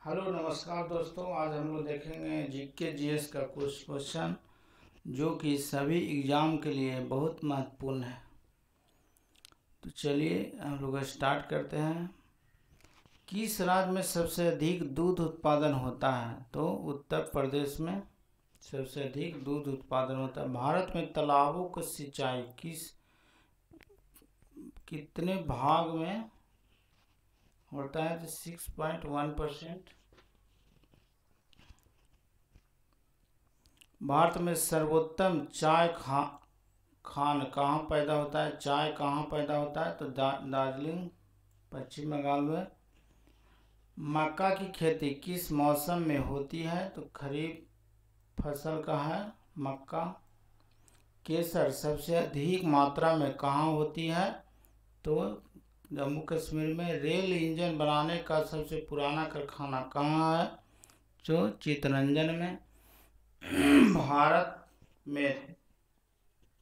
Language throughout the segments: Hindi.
हेलो नमस्कार दोस्तों, आज हम लोग देखेंगे जीके जीएस का कुछ क्वेश्चन जो कि सभी एग्ज़ाम के लिए बहुत महत्वपूर्ण है। तो चलिए हम लोग स्टार्ट करते हैं। किस राज्य में सबसे अधिक दूध उत्पादन होता है? तो उत्तर प्रदेश में सबसे अधिक दूध उत्पादन होता है। भारत में तालाबों की सिंचाई कितने भाग में होता है? 6.1%। भारत में सर्वोत्तम चाय खान कहाँ पैदा होता है? चाय कहाँ पैदा होता है? तो दार्जिलिंग पश्चिम बंगाल में। मक्का की खेती किस मौसम में होती है? तो खरीफ फसल का है मक्का। केसर सबसे अधिक मात्रा में कहाँ होती है? तो जम्मू कश्मीर में। रेल इंजन बनाने का सबसे पुराना कारखाना कहाँ है? जो चित्तरंजन में। भारत में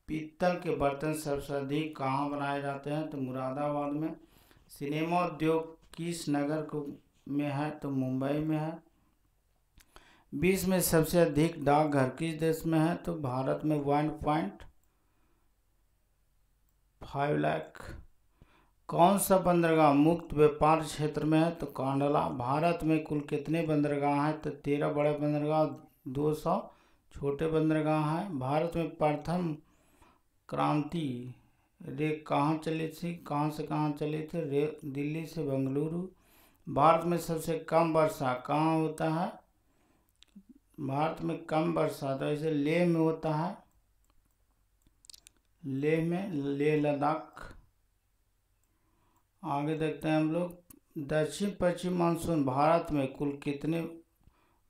पीतल के बर्तन सबसे अधिक कहाँ बनाए जाते हैं? तो मुरादाबाद में। सिनेमा उद्योग किस नगर में है? तो मुंबई में है। विश्व में सबसे अधिक डाकघर किस देश में है? तो भारत में 1.5 लाख। कौन सा बंदरगाह मुक्त व्यापार क्षेत्र में है? तो कांडला। भारत में कुल कितने बंदरगाह हैं? तो 13 बड़े बंदरगाह, 200 छोटे बंदरगाह हैं। भारत में प्रथम क्रांति रेल कहाँ चली थी? कहाँ से कहाँ चली थी? दिल्ली से बेंगलुरु। भारत में सबसे कम वर्षा कहाँ होता है? भारत में कम वर्षा तो ऐसे लेह में होता है। लेह में, लेह लद्दाख। आगे देखते हैं हम लोग। दक्षिण पश्चिम मानसून भारत में कुल कितने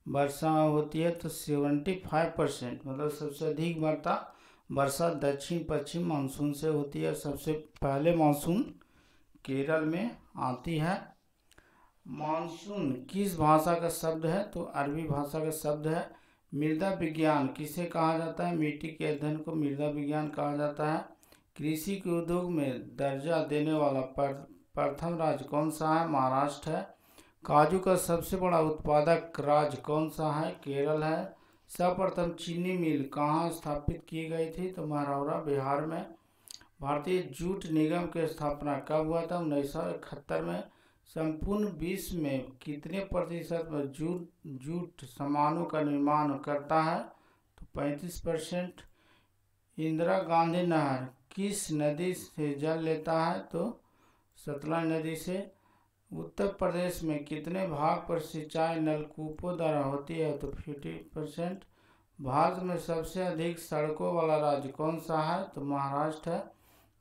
वर्षा होती है? तो 75%, मतलब सबसे अधिक वर्षा दक्षिण पश्चिम मानसून से होती है। सबसे पहले मानसून केरल में आती है। मानसून किस भाषा का शब्द है? तो अरबी भाषा का शब्द है। मृदा विज्ञान किसे कहा जाता है? मिट्टी के अध्ययन को मृदा विज्ञान कहा जाता है। कृषि के उद्योग में दर्जा देने वाला प्रथम राज्य कौन सा है? महाराष्ट्र है। काजू का सबसे बड़ा उत्पादक राज्य कौन सा है? केरल है। सर्वप्रथम चीनी मिल कहाँ स्थापित की गई थी? तो महरौरा बिहार में। भारतीय जूट निगम की स्थापना कब हुआ था? 1971 में। संपूर्ण विश्व में कितने प्रतिशत में जूट सामानों का निर्माण करता है? तो 35%। इंदिरा गांधी नहर किस नदी से जल लेता है? तो सतलज नदी से। उत्तर प्रदेश में कितने भाग पर सिंचाई नलकूपों द्वारा होती है? तो 50%। भारत में सबसे अधिक सड़कों वाला राज्य कौन सा है? तो महाराष्ट्र है।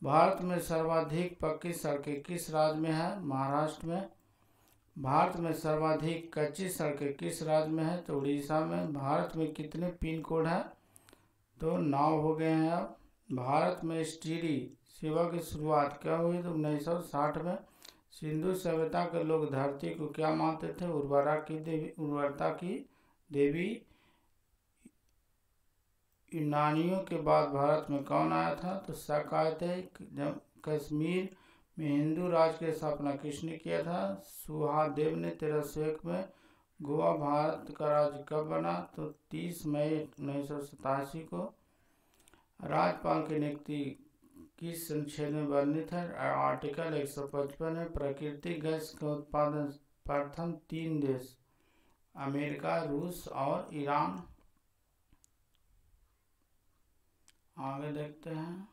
भारत में सर्वाधिक पक्की सड़कें किस राज्य में है? महाराष्ट्र में। भारत में सर्वाधिक कच्ची सड़कें किस राज्य में है? तो उड़ीसा में। भारत में कितने पिन कोड है? तो 9 हो गए हैं अब। भारत में स्टीरी सेवा की शुरुआत क्या हुई? तो 1960 में। सिंधु सभ्यता के लोग धरती को क्या मानते थे? उर्वरता की देवी। यूनानियों के बाद भारत में कौन आया था? तो शक आए थे। कश्मीर में हिंदू राज की स्थापना किसने किया था? सुहादेव ने 1301 में। गोवा भारत का राज्य कब बना? तो 30 मई 1987 को। राज्यपाल की नियुक्ति किस अनुच्छेद में वर्णित है? आर्टिकल 155 में। प्राकृतिक गैस का उत्पादन प्रथम 3 देश अमेरिका, रूस और ईरान। आगे देखते हैं।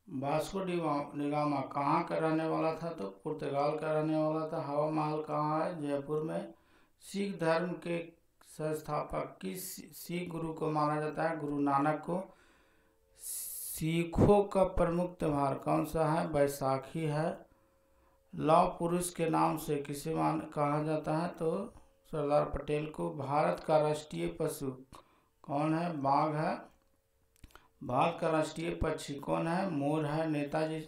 वास्को डी गामा कहाँ का रहने वाला था? तो पुर्तगाल का रहने वाला था। हवा महल कहाँ है? जयपुर में। सिख धर्म के संस्थापक किस सिख गुरु को माना जाता है? गुरु नानक को। सिखों का प्रमुख त्योहार कौन सा है? बैसाखी है। लौह पुरुष के नाम से किसे कहा जाता है? तो सरदार पटेल को। भारत का राष्ट्रीय पशु कौन है? बाघ है। भारत का राष्ट्रीय पक्षी कौन है? मोर है। नेताजी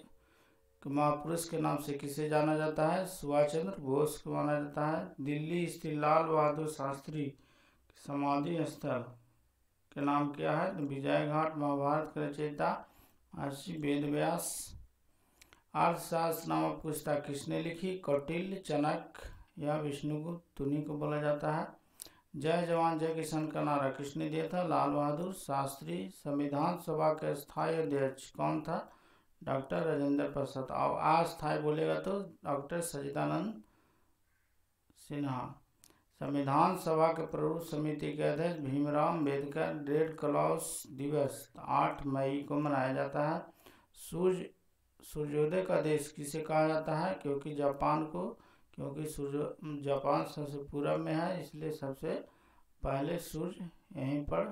महापुरुष के नाम से किसे जाना जाता है? सुभाष चंद्र बोस को माना जाता है। दिल्ली स्थित लाल बहादुर शास्त्री समाधि स्थल के नाम क्या है? तो विजय घाट। महाभारत के रचयिता महर्षि वेदव्यास। अर्थशास्त्र नामक पुस्तक किसने लिखी? कौटिल्य, चाणक्य या विष्णुगुप्त, उन्हीं को बोला जाता है। जय जवान जय किसान का नारा किसने दिया था? लाल बहादुर शास्त्री। संविधान सभा के स्थायी अध्यक्ष कौन था? डॉक्टर राजेंद्र प्रसाद। और अस्थायी बोलेगा तो डॉक्टर सच्चिदानंद सिन्हा। संविधान सभा के प्रमुख समिति के अध्यक्ष भीमराव अम्बेडकर। रेड क्रॉस दिवस 8 मई को मनाया जाता है। सूर्योदय का देश किसे कहा जाता है? क्योंकि जापान सबसे पूरब में है, इसलिए सबसे पहले सूर्य यहीं पर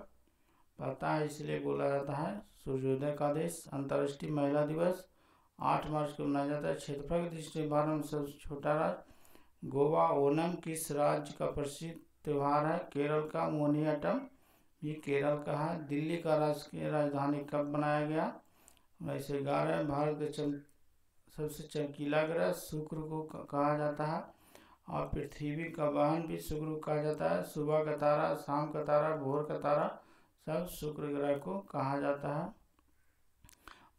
पड़ता है, इसलिए बोला जाता है सूर्योदय का देश। अंतर्राष्ट्रीय महिला दिवस 8 मार्च को मनाया जाता है। क्षेत्रफल की दृष्टि से भारत में सबसे छोटा राज्य गोवा। ओणम किस राज्य का प्रसिद्ध त्यौहार है? केरल का। मोहिनीअट्टम ये केरल का है। दिल्ली का राष्ट्रीय राजधानी कब बनाया गया? 1911। भारत के सबसे चमकीला ग्रह शुक्र को कहा जाता है और पृथ्वी का वाहन भी शुक्र कहा जाता है। सुबह का तारा, शाम का तारा, भोर का तारा सब शुक्र ग्रह को कहा जाता है।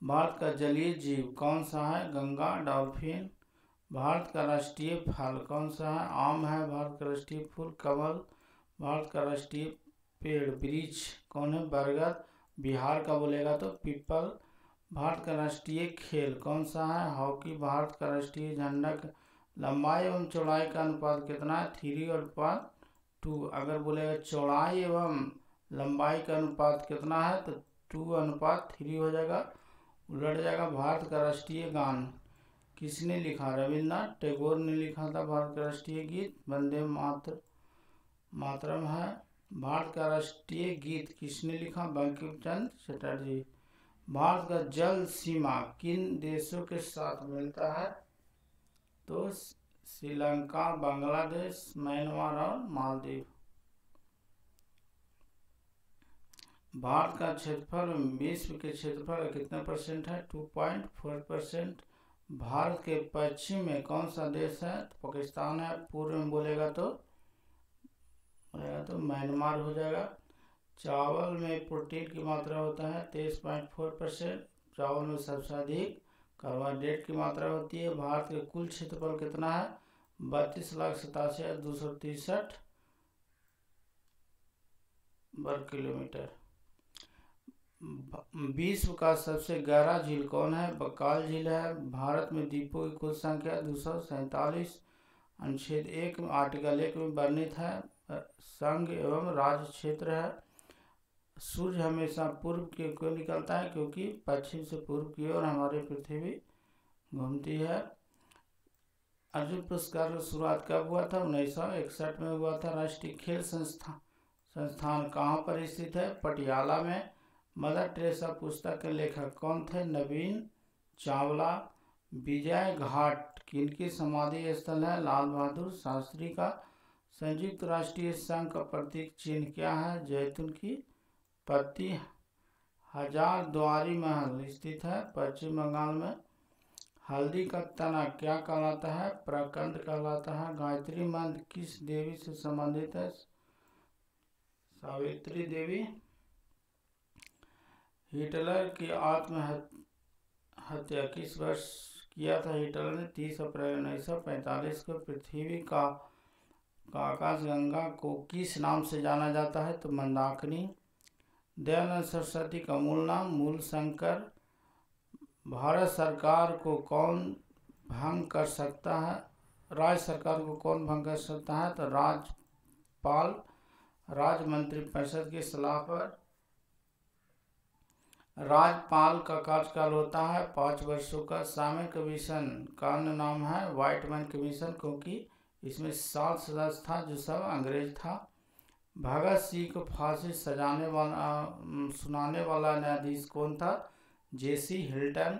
भारत का जलीय जीव कौन सा है? गंगा, डॉल्फिन। भारत का राष्ट्रीय फल कौन सा है? आम है। भारत का राष्ट्रीय फूल कमल। भारत का राष्ट्रीय पेड़ वृक्ष कौन है? बरगद। बिहार का बोलेगा तो पीपल। भारत का राष्ट्रीय खेल कौन सा है? हॉकी। भारत का राष्ट्रीय झंडा लंबाई एवं चौड़ाई का अनुपात कितना है? 3:2। अगर बोलेगा चौड़ाई एवं लंबाई का अनुपात कितना है तो 2:3 हो जाएगा, उलट जाएगा। भारत का राष्ट्रीय गान किसने लिखा? रविन्द्रनाथ टैगोर ने लिखा था। भारत का राष्ट्रीय गीत वंदे मातरम है। भारत का राष्ट्रीय गीत किसने लिखा? बंकिम चंद्र चटर्जी। भारत का जल सीमा किन देशों के साथ मिलता है? तो श्रीलंका, बांग्लादेश, म्यांमार और मालदीव। भारत का क्षेत्रफल विश्व के क्षेत्रफल कितने परसेंट है? 2.4%। भारत के पश्चिम में कौन सा देश है? तो पाकिस्तान है। पूर्व में बोलेगा तो म्यांमार हो जाएगा। चावल में प्रोटीन की मात्रा होता है 23.4%। चावल में सबसे अधिक कार्बोहाइड्रेट की मात्रा होती है। भारत के कुल क्षेत्रफल कितना है? 32,87,263 वर्ग किलोमीटर। विश्व का सबसे गहरा झील कौन है? बक्काल झील है। भारत में द्वीपों की कुल संख्या 247। अनुच्छेद 1 आर्टिकल 1 में वर्णित है। संघ एवं राज्य क्षेत्र है। सूर्य हमेशा पूर्व की ओर क्यों निकलता है? क्योंकि पश्चिम से पूर्व की ओर हमारी पृथ्वी घूमती है। अर्जुन पुरस्कार की शुरुआत कब हुआ था? 1961 में हुआ था। राष्ट्रीय खेल संस्थान कहाँ पर स्थित है? पटियाला में। मदर टेरेसा पुस्तक के लेखक कौन थे? नवीन चावला। विजय घाट किनकी समाधि स्थल है? लाल बहादुर शास्त्री का। संयुक्त राष्ट्रीय संघ का प्रतीक चिन्ह क्या है? जैतून की पत्ती। हजारद्वारी महल स्थित है पश्चिम बंगाल में। हल्दी का तना क्या कहलाता है? प्रकंद कहलाता है। गायत्री मंत्र किस देवी से संबंधित है? सावित्री देवी। हिटलर की आत्महत्या किस वर्ष किया था? हिटलर ने 30 अप्रैल 1945 को। पृथ्वी का आकाशगंगा को किस नाम से जाना जाता है? तो मंदाकिनी। दयानंद सरस्वती का मूल नाम? मूलशंकर। भारत सरकार को कौन भंग कर सकता है? राज्य सरकार को कौन भंग कर सकता है? तो राज्यपाल। राज्य मंत्रिपरिषद की सलाह पर राज्यपाल का कार्यकाल होता है 5 वर्षों का। सामन कमीशन का अन्य नाम है व्हाइटमैन कमीशन, क्योंकि इसमें 7 सदस्य था जो सब अंग्रेज था। भगत सिंह को फांसी सुनाने वाला न्यायाधीश कौन था? जेसी हिल्टन।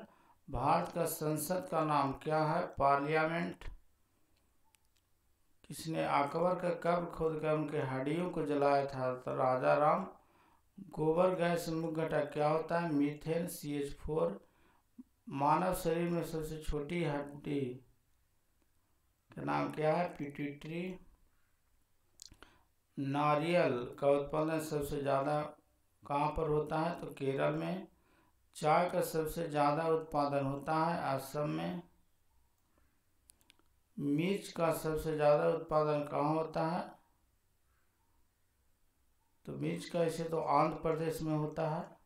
भारत का संसद का नाम क्या है? पार्लियामेंट। किसने अकबर का कब्र खोदकर उनके हड्डियों को जलाया था? तो राजा राम। गोबर गैस मुख्य घटक क्या होता है? Methane CH4। मानव शरीर में सबसे छोटी हड्डी का नाम क्या है? पिट्यूटरी। नारियल का उत्पादन सबसे ज़्यादा कहाँ पर होता है? तो केरल में। चाय का सबसे ज़्यादा उत्पादन होता है असम में। मिर्च का सबसे ज़्यादा उत्पादन कहाँ होता है? तो मिर्च का ऐसे तो आंध्र प्रदेश में होता है।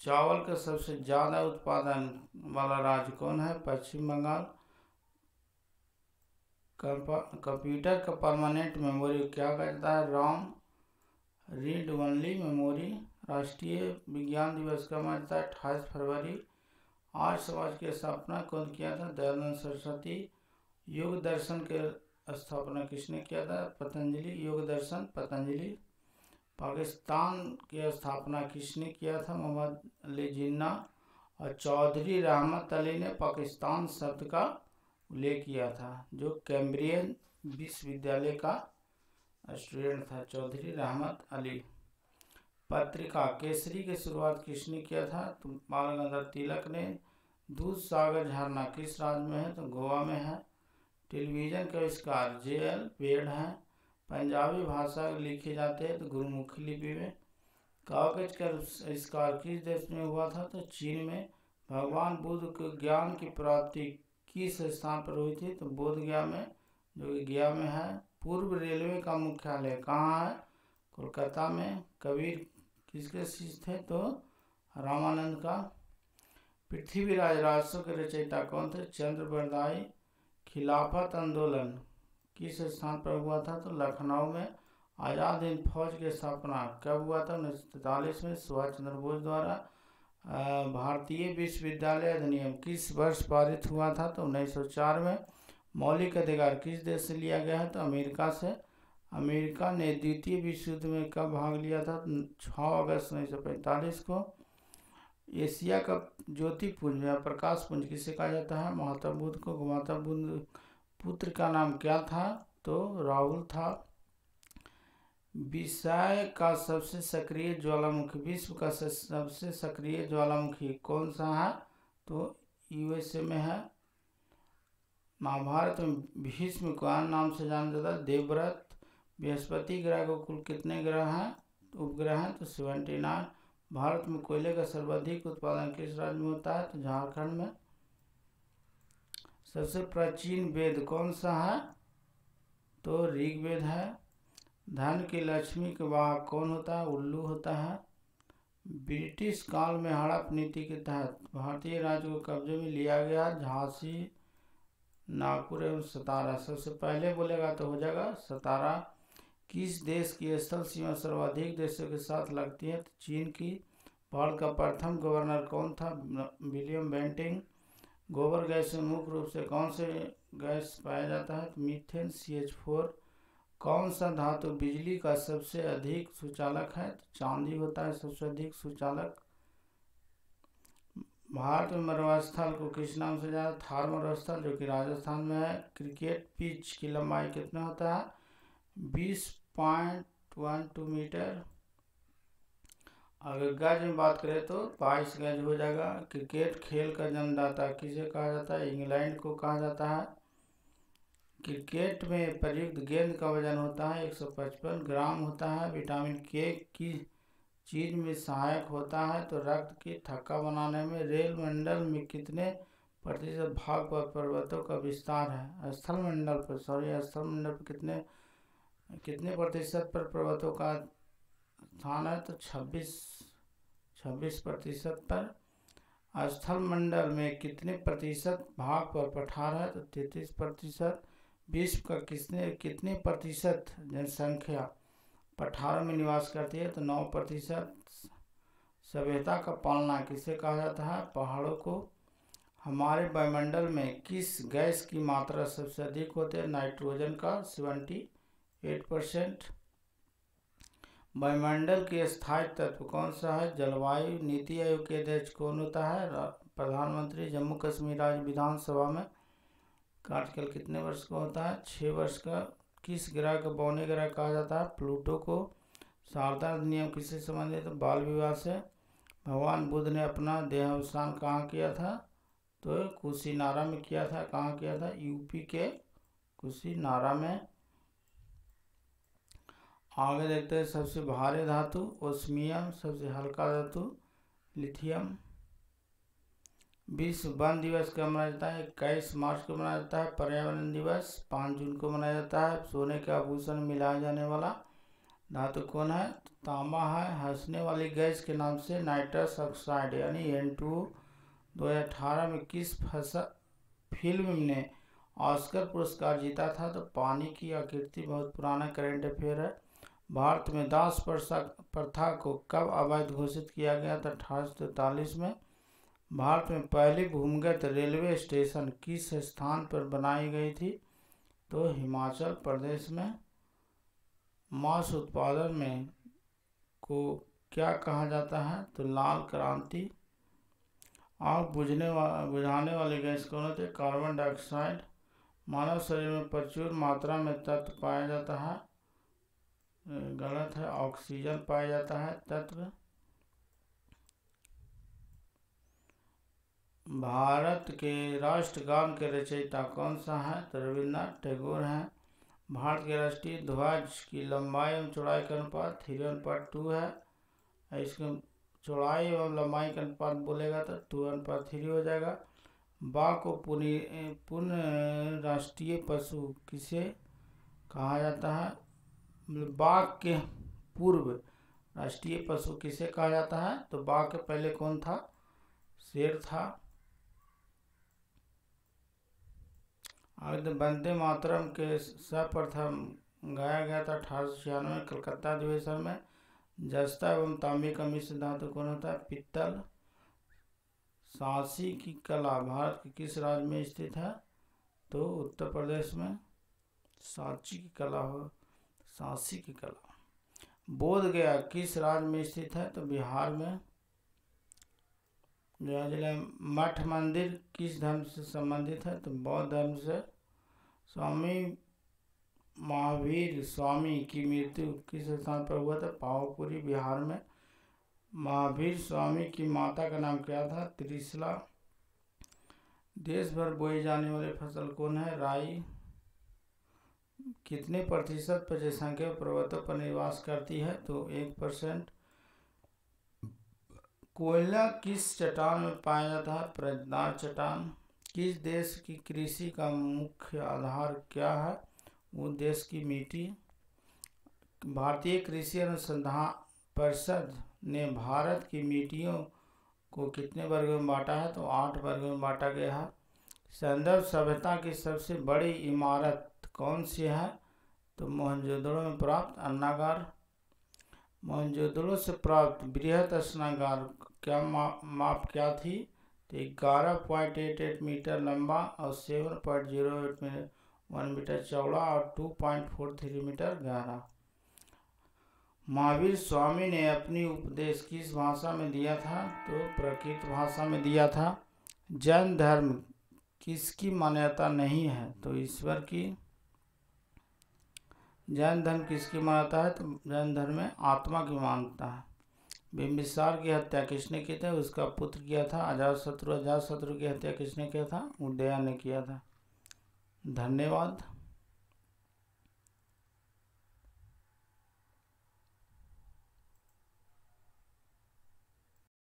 चावल का सबसे ज़्यादा उत्पादन वाला राज्य कौन है? पश्चिम बंगाल। कंप्यूटर का परमानेंट मेमोरी क्या कहता है? ROM read only memory. राष्ट्रीय विज्ञान दिवस का मनाता है 28 फरवरी। आर्य समाज की स्थापना कौन किया था? दयानंद सरस्वती। योग दर्शन के स्थापना किसने किया था? पतंजलि। योग दर्शन पतंजलि। पाकिस्तान की स्थापना किसने किया था? मोहम्मद अली जिन्ना। और चौधरी रहमत अली ने पाकिस्तान शब्द का उल्लेख किया था, जो कैम्ब्रियन विश्वविद्यालय का स्टूडेंट था, चौधरी रहमत अली। पत्रिका केसरी की शुरुआत किसने किया था? तो बाल गंगाधर तिलक ने। दूध सागर झरना किस राज्य में है? तो गोवा में है। टेलीविज़न का आविष्कार जे.एल. बेड है। पंजाबी भाषा लिखे जाते हैं तो गुरुमुखी लिपि में। कागज का आविष्कार किस देश में हुआ था? तो चीन में। भगवान बुद्ध के ज्ञान की प्राप्ति किस स्थान पर हुई थी? तो बोध गया में, जो कि गया में है। पूर्व रेलवे का मुख्यालय कहाँ है? कोलकाता में। कबीर किसके शिष्य थे? तो रामानंद का। पृथ्वीराज राजस्व के रचयिता कौन थे? चंद्र बरदाई। खिलाफत आंदोलन किस स्थान पर हुआ था? तो लखनऊ में। आज़ाद हिंद फौज की स्थापना कब हुआ था? 1943 में, सुभाष चंद्र बोस द्वारा। भारतीय विश्वविद्यालय अधिनियम किस वर्ष पारित हुआ था? तो 1904 में। मौलिक अधिकार किस देश से लिया गया है? तो अमेरिका से। अमेरिका ने द्वितीय विश्व युद्ध में कब भाग लिया था? 6 अगस्त 1945 को। एशिया का ज्योतिपुंज या प्रकाश पुंज किसे कहा जाता है? महात्मा बुद्ध को। महात्मा बुद्ध पुत्र का नाम क्या था? तो राहुल था। विषय का सबसे सक्रिय ज्वालामुखी, विश्व का सबसे सक्रिय ज्वालामुखी कौन सा है? तो यूएसए में है। महाभारत में भीष्म कौन नाम से जाना जाता है? देवव्रत। बृहस्पति ग्रह को कुल कितने ग्रह हैं? उपग्रह हैं? तो 79। भारत में कोयले का सर्वाधिक उत्पादन किस राज्य में होता है? तो झारखंड में। सबसे प्राचीन वेद कौन सा है? तो ऋग्वेद है। धन की लक्ष्मी के वाहक कौन होता है? उल्लू होता है। ब्रिटिश काल में हड़प नीति के तहत भारतीय राज्य को कब्जे में लिया गया झांसी, नागपुर एवं सतारा। सबसे पहले बोलेगा तो हो जाएगा सतारा। किस देश की स्थल सीमा सर्वाधिक देशों के साथ लगती है? तो चीन की। भारत का प्रथम गवर्नर कौन था? William Bentinck. गोबर गैस में मुख्य रूप से कौन से गैस पाया जाता है? तो मीथेन CH4। कौन सा धातु बिजली का सबसे अधिक सुचालक है? तो चांदी होता है सबसे अधिक सुचालक। भारत में मरुस्थल को किस नाम से जाना? थार मरुस्थल, जो कि राजस्थान में है। क्रिकेट पिच की लंबाई कितना होता है? 20.12 मीटर। अगर गज में बात करें तो 22 गज हो जाएगा। क्रिकेट खेल का जन्मदाता किसे कहा जाता है? इंग्लैंड को कहा जाता है। क्रिकेट में प्रयुक्त गेंद का वजन होता है 155 ग्राम होता है। विटामिन के की चीज में सहायक होता है? तो रक्त की थक्का बनाने में। रेल मंडल में कितने प्रतिशत भाग पर पर्वतों का विस्तार है? स्थल मंडल पर कितने प्रतिशत पर पर्वतों का स्थान है? तो 26 प्रतिशत पर। स्थल मंडल में कितने प्रतिशत भाग पर पठार है? तो 33 प्रतिशत। विश्व का कितने प्रतिशत जनसंख्या पठारों में निवास करती है? तो 9 प्रतिशत। सभ्यता का पालना किसे कहा जाता है? पहाड़ों को। हमारे वायुमंडल में किस गैस की मात्रा सबसे अधिक होती है? नाइट्रोजन का 78%। वायुमंडल के स्थायी तत्व कौन सा है? जलवायु। नीति आयोग के अध्यक्ष कौन होता है? प्रधानमंत्री। जम्मू कश्मीर राज्य विधानसभा में कार्यकाल कितने वर्ष का होता है? 6 वर्ष का। किस ग्रह को बौने ग्रह कहा जाता है? प्लूटो को। शारदा अधिनियम किससे संबंधित? तो बाल विवाह से। भगवान बुद्ध ने अपना देहावसान कहाँ किया था? तो कुशीनारा में किया था। कहाँ किया था? यूपी के कुशीनारा में। आगे देखते हैं सबसे भारी धातु ओस्मियम, सबसे हल्का धातु लिथियम। विश्व वन दिवस कब मनाया जाता है? 21 मार्च को मनाया जाता है। पर्यावरण दिवस 5 जून को मनाया जाता है। सोने के आभूषण मिलाया जाने वाला धातु कौन है? तांबा है। हंसने वाली गैस के नाम से नाइट्रस ऑक्साइड यानी N2 2018 में किस फिल्म ने ऑस्कर पुरस्कार जीता था? तो पानी की आकृति बहुत पुराना करंट अफेयर है। भारत में दास प्रथा को कब अवैध घोषित किया गया था? 1843 में। भारत में पहली भूमिगत रेलवे स्टेशन किस स्थान पर बनाई गई थी? तो हिमाचल प्रदेश में। मांस उत्पादन में को क्या कहा जाता है? तो लाल क्रांति। आग बुझाने वाली गैस कौन होती है? Carbon dioxide. मानव शरीर में प्रचुर मात्रा में तत्व पाया जाता है? गलत है, ऑक्सीजन पाया जाता है तत्व। भारत के राष्ट्रगान के रचयिता कौन सा है? तो रविन्द्रनाथ टैगोर हैं। भारत के राष्ट्रीय ध्वज की लंबाई एवं चौड़ाई का अनुपात 3:2 है। इसको चौड़ाई एवं लंबाई का अनुपात बोलेगा तो 2:3 हो जाएगा। बाघ को पुनः राष्ट्रीय पशु किसे कहा जाता है? बाघ के पूर्व राष्ट्रीय पशु किसे कहा जाता है? तो बाघ के पहले कौन था? शेर था। आगे वंदे मातरम के सर्वप्रथम गाया गया था 1896 में कलकत्ता अधिवेशन में। जस्ता एवं तांबे का मिश्र धातु कौन होता है? पित्तल। सांची की कला भारत के किस राज्य में स्थित है? तो उत्तर प्रदेश में। सांची की कला हो, सांची की कला। बोध गया किस राज्य में स्थित है? तो बिहार में। गया जिले मठ मंदिर किस धर्म से संबंधित है? तो बौद्ध धर्म से। स्वामी महावीर स्वामी की मृत्यु किस स्थान पर हुआ था? पावापुरी बिहार में। महावीर स्वामी की माता का नाम क्या था? त्रिशला। देश भर बोई जाने वाली फसल कौन है? राई। कितने प्रतिशत पर जनसंख्या पर्वतों पर निवास करती है? तो 1%। कोयला किस चट्टान में पाया जाता है? प्रजदार चट्टान। किस देश की कृषि का मुख्य आधार क्या है? वो देश की मिट्टी। भारतीय कृषि अनुसंधान परिषद ने भारत की मिट्टियों को कितने वर्गों में बांटा है? तो 8 वर्गों में बांटा गया है। संदर्भ सभ्यता की सबसे बड़ी इमारत कौन सी है? तो मोहनजोदड़ो में प्राप्त अन्नागार। मोहनजोदड़ो से प्राप्त बृहत स्नानागार क्या माप क्या थी? तो 11.88 मीटर लंबा और 7.08 मीटर चौड़ा और 2.43 मीटर गहरा। महावीर स्वामी ने अपनी उपदेश किस भाषा में दिया था? तो प्राकृत भाषा में दिया था। जैन धर्म किसकी मान्यता नहीं है? तो ईश्वर की। जैन धर्म किसकी मान्यता है? तो जैन धर्म में आत्मा की मान्यता है। बिंबिसार की हत्या किसने की थी? उसका पुत्र किया था अजातशत्रु। अजातशत्रु की हत्या किसने किया था? उदयन ने किया था। धन्यवाद।